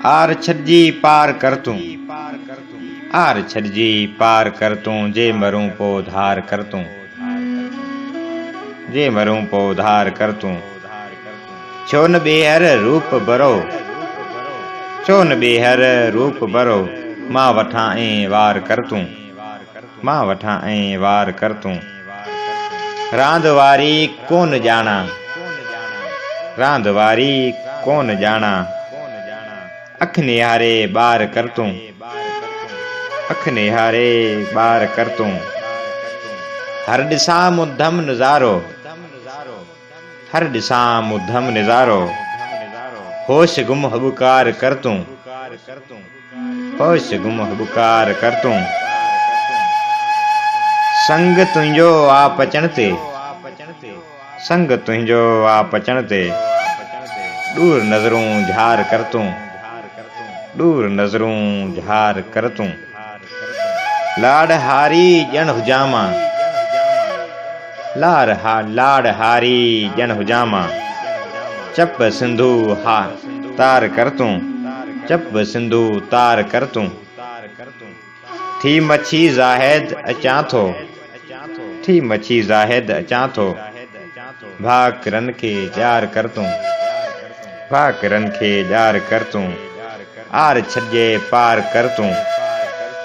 Are छजी पार कर तूं, are छजी पार कर तूं, जे मरूं पो धार कर तूं, जे मरूं पो धार कर तूं। छो न ॿेहर रूप बरो, छो न ॿेहर रूप बरो, मां वठां ऐं वार कर तूं, मां वठां ऐं वार कर तूं। रांद वारी कोन ॼाणा, रांद वारी कोन ॼाणा, अख निहारे ॿार कर तूं, अख निहारे ॿार कर तूं। हर ॾिसां मुद्धम नज़ारो, हर ॾिसां मुद्धम नज़ारो, होश गुम हबकार कर तूं, होश गुम हबकार कर तूं। संग तुंहिंजो आ पचण ते, संग तुंहिंजो आ पचण ते, दूर नज़रूं झार कर तूं, दूर नज़रूं झार कर तूं। लाड हारी ॼण हुजामां, लाड हारी ॼण हुजामां, चप सिंधू हा तार कर तूं, चप सिंधू तार कर तूं। थी मच्छी ज़ाहिद अचां थो, थी मच्छी ज़ाहिद अचां थो, भाकरनि खे ॼार कर तूं, भाकरनि खे ॼार कर तूं। आर छॼे पार कर तूं,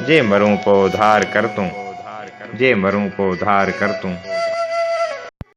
जे मरूं पो धार कर तूं, जे मरूं पो धार कर तूं।